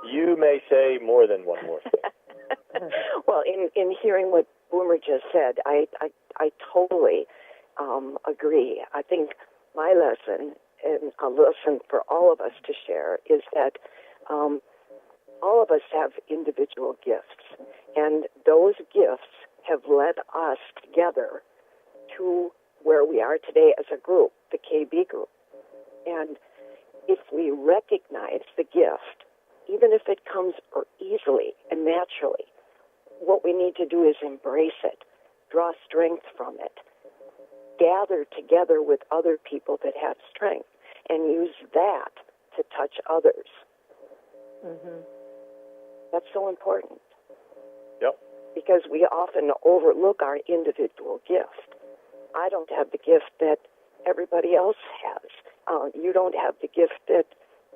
You may say more than one more thing. Well, in hearing what Boomer just said, I totally agree. I think my lesson, and a lesson for all of us to share, is that all of us have individual gifts, and those gifts have led us together to where we are today as a group, the KB group. And if we recognize the gift, even if it comes easily and naturally, what we need to do is embrace it, draw strength from it, gather together with other people that have strength, and use that to touch others. Mm-hmm. That's so important. Yep. Because we often overlook our individual gift. I don't have the gift that everybody else has. You don't have the gift that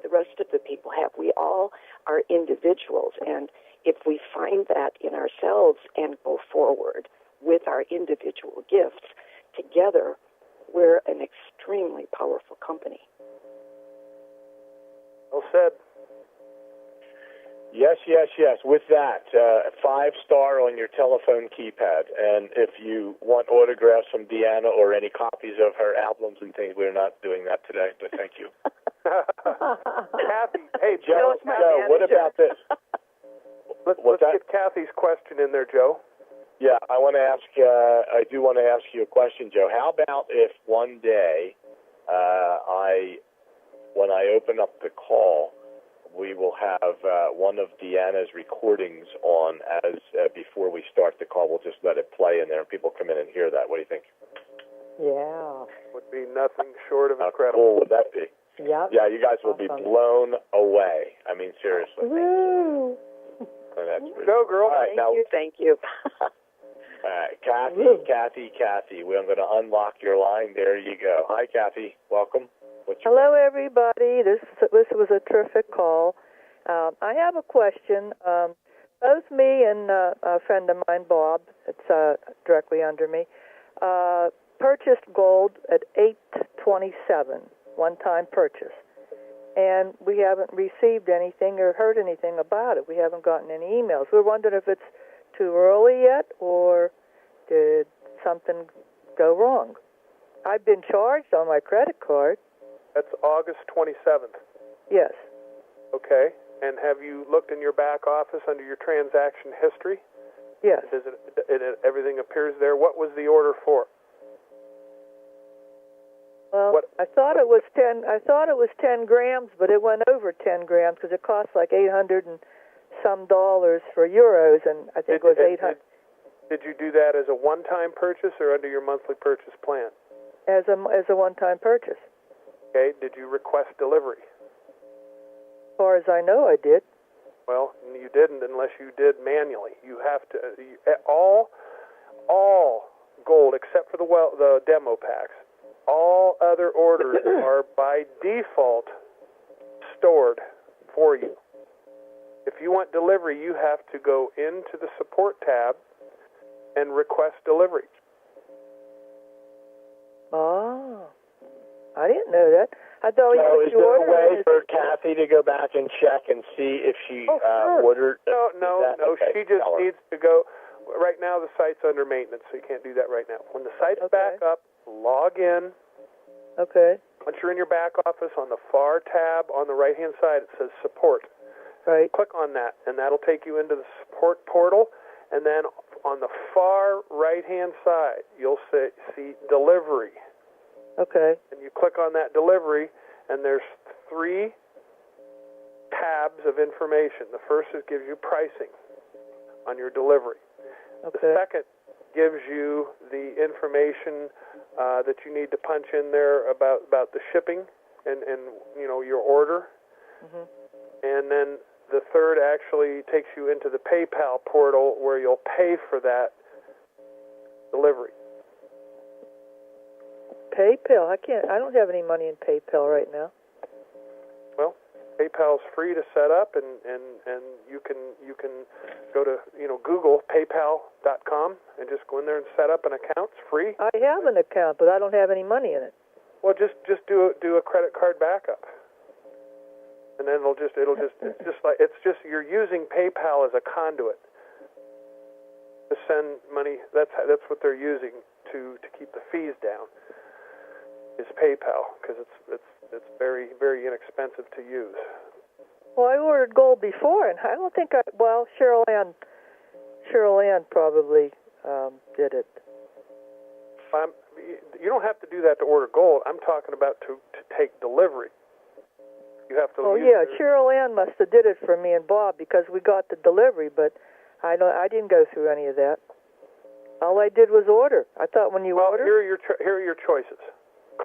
the rest of the people have. We all are individuals, and if we find that in ourselves and go forward with our individual gifts, together, we're an extremely powerful company. Well said. Yes, yes, yes. With that, 5-star on your telephone keypad. And if you want autographs from Deanna or any copies of her albums and things, we're not doing that today, but thank you. Kathy, hey, Joe, what about this? Let's get Kathy's question in there, Joe. Yeah, I do want to ask you a question, Joe. How about if one day, when I open up the call, we will have one of Deanna's recordings on as before we start the call. We'll just let it play in there, and people come in and hear that. What do you think? Yeah. Would be nothing short of How incredible. cool would that be? Yep. Yeah, you guys will be blown away. I mean, seriously. Woo! Go, girl. Thank you. All right, Kathy, I'm going to unlock your line. There you go. Hi, Kathy. Welcome. Hello, everybody. This was a terrific call. I have a question. Both me and a friend of mine, Bob, it's directly under me, purchased gold at 827, one-time purchase. And we haven't received anything or heard anything about it. We haven't gotten any emails. We're wondering if it's too early yet, or did something go wrong? I've been charged on my credit card. That's August 27th. Yes. Okay. And have you looked in your back office under your transaction history? Yes. Everything appears there. What was the order for? Well, I thought it was 10. I thought it was 10 grams, but it went over 10 grams because it cost like $800 and some dollars for euros, and I think it was 800. Did you do that as a one-time purchase or under your monthly purchase plan? As a one-time purchase. Okay. Did you request delivery? As far as I know, I did. Well, you didn't unless you did manually. You have to all gold except for the demo packs. All other orders are by default stored for you. If you want delivery, you have to go into the support tab and request delivery. Oh, I didn't know that. I thought is there a way for Kathy to go back and check and see if she ordered? No. Okay. She just needs to go. Right now, the site's under maintenance, so you can't do that right now. When the site's back up, log in. Okay. Once you're in your back office, on the far tab on the right-hand side, it says support. Right. Click on that, and that'll take you into the support portal. And then on the far right-hand side, you'll see delivery. Okay. And you click on that delivery, and there's 3 tabs of information. The first gives you pricing on your delivery. Okay. The second gives you the information that you need to punch in there about the shipping and your order. Mm-hmm. And then the third actually takes you into the PayPal portal where you'll pay for that delivery. PayPal? I don't have any money in PayPal right now. Well, PayPal's free to set up, and you can go to Google PayPal.com and just go in there and set up an account. It's free. I have an account, but I don't have any money in it. Well, just do a credit card backup, and then it's just you're using PayPal as a conduit to send money. That's what they're using to keep the fees down. Is PayPal, because it's very, very inexpensive to use. Well, I ordered gold before, and I don't think Cheryl Ann probably did it. You don't have to do that to order gold. I'm talking about to take delivery. You have to. Cheryl Ann must have did it for me and Bob because we got the delivery, but I didn't go through any of that. All I did was order. I thought when you order. Here are your choices.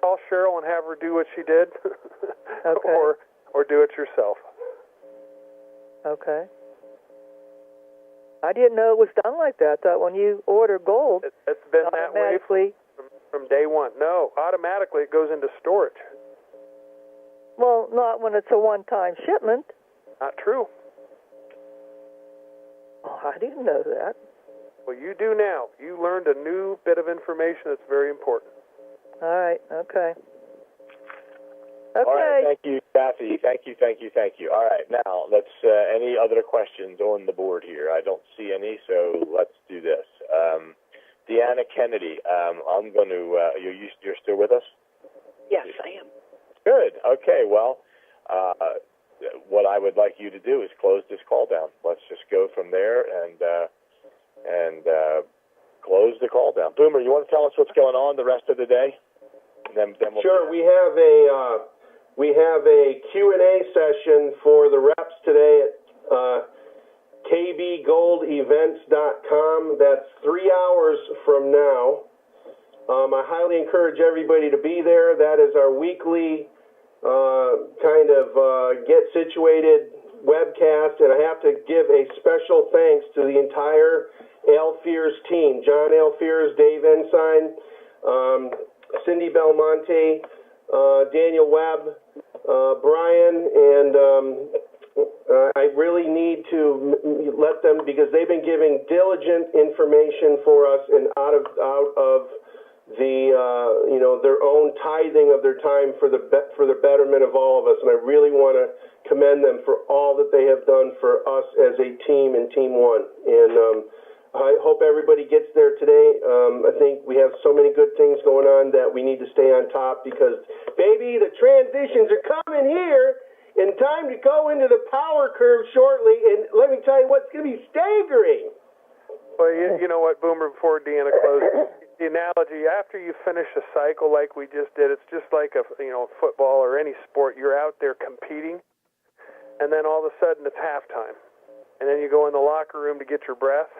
Call Cheryl and have her do what she did, okay. or do it yourself. Okay. I didn't know it was done like that. I thought when you order gold, it's been that way from day one. No, automatically it goes into storage. Well, not when it's a one-time shipment. Not true. Oh, I didn't know that. Well, you do now. You learned a new bit of information that's very important. All right. Okay. All right. Thank you, Kathy. Thank you. All right. Now, let's. Any other questions on the board here? I don't see any, so let's do this. Deanna Kennedy, I'm going to. You're still with us? Yes, I am. Good. Okay. Well, what I would like you to do is close this call down. Let's just go from there and close the call down. Boomer, you want to tell us what's going on the rest of the day? Then we'll sure. We have a Q&A session for the reps today at kbgoldevents.com. That's 3 hours from now. I highly encourage everybody to be there. That is our weekly kind of get situated webcast, and I have to give a special thanks to the entire Alfiers team: John Alfiers, Dave Ensign, Cindy Belmonte, Daniel Webb, Brian, and I really need to let them, because they've been giving diligent information for us, and out of the their own tithing of their time for the betterment of all of us, and I really want to commend them for all that they have done for us as a team in Team One. And I hope everybody gets there today. I think we have so many good things going on that we need to stay on top, because, baby, the transitions are coming here, and time to go into the power curve shortly. And let me tell you what's going to be staggering. Well, you know what, Boomer, before Deanna closes, the analogy, after you finish a cycle like we just did, it's just like football or any sport. You're out there competing, and then all of a sudden it's halftime, and then you go in the locker room to get your breath.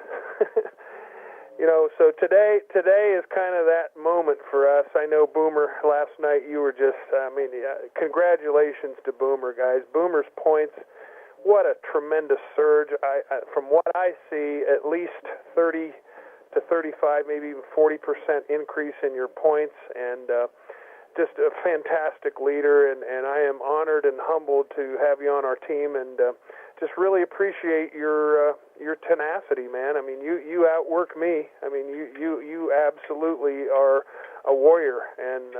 So today is kind of that moment for us. I know, Boomer, last night you were just, congratulations to Boomer, guys. Boomer's points, what a tremendous surge. From what I see, at least 30 to 35, maybe even 40% increase in your points, and just a fantastic leader, and I am honored and humbled to have you on our team, and just really appreciate your tenacity, man. I mean, you outwork me. I mean, you absolutely are a warrior, and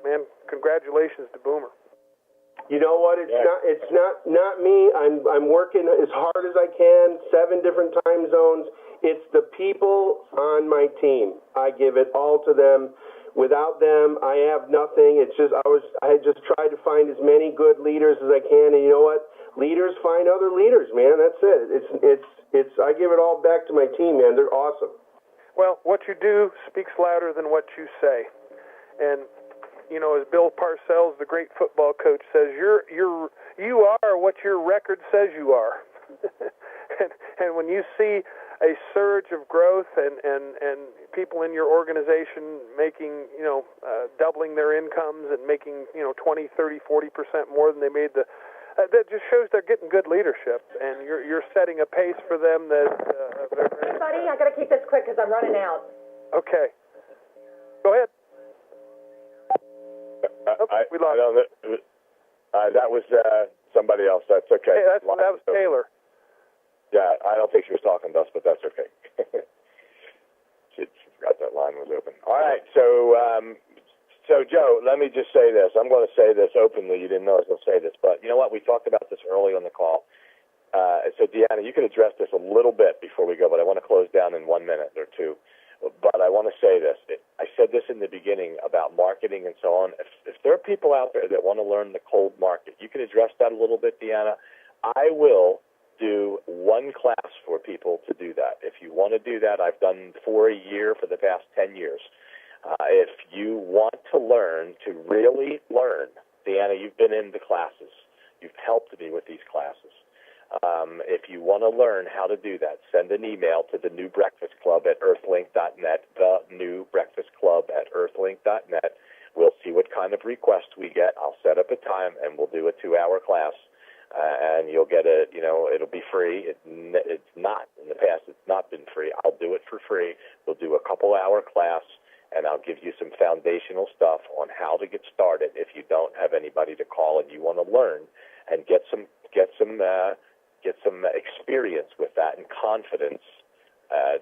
man, congratulations to Boomer. You know what? It's not me. I'm working as hard as I can. 7 different time zones. It's the people on my team. I give it all to them. Without them, I have nothing. It's just I just try to find as many good leaders as I can. And you know what? Leaders find other leaders, man. That's it. It's I give it all back to my team, man. They're awesome. Well, what you do speaks louder than what you say. And as Bill Parcells, the great football coach, says, you are what your record says you are. and when you see a surge of growth and people in your organization making, doubling their incomes and making, 20, 30, 40% more than they made that just shows they're getting good leadership, and you're setting a pace for them that Buddy, I got to keep this quick because I'm running out. Okay. Go ahead. We lost. That was somebody else. That's okay. Hey, that was Taylor. Yeah, I don't think she was talking to us, but that's okay. she forgot that line was open. All right, so Joe, let me just say this. I'm going to say this openly. You didn't know I was going to say this, but you know what? We talked about this early on the call. So, Deanna, you can address this a little bit before we go, but I want to close down in 1 minute or two. But I want to say this. I said this in the beginning about marketing and so on. If there are people out there that want to learn the cold market, you can address that a little bit, Deanna. I will do 1 class for people to do that. If you want to do that, I've done 4 a year for the past 10 years. If you want to learn, to really learn, Deanna, you've been in the classes. You've helped me with these classes. If you want to learn how to do that, send an email to the New Breakfast Club at earthlink.net, the New Breakfast Club at earthlink.net. We'll see what kind of requests we get. I'll set up a time, and we'll do a 2-hour class. And you'll get it'll be free. It's not, in the past, it's not been free. I'll do it for free. We'll do a couple-hour class, and I'll give you some foundational stuff on how to get started if you don't have anybody to call and you want to learn and get some experience with that and confidence.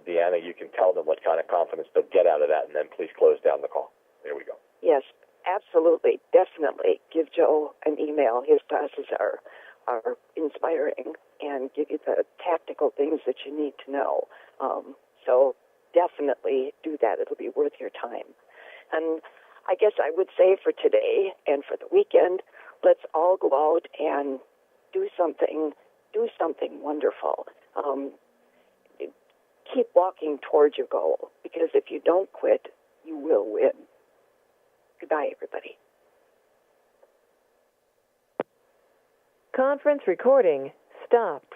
Deanna, you can tell them what kind of confidence they'll get out of that, and then please close down the call. There we go. Yes, absolutely, definitely. Give Joe an email. His classes are inspiring and give you the tactical things that you need to know. So definitely do that. It'll be worth your time. And I guess I would say for today and for the weekend, let's all go out and do something wonderful. Keep walking towards your goal, because if you don't quit, you will win. Goodbye, everybody. Conference recording stopped.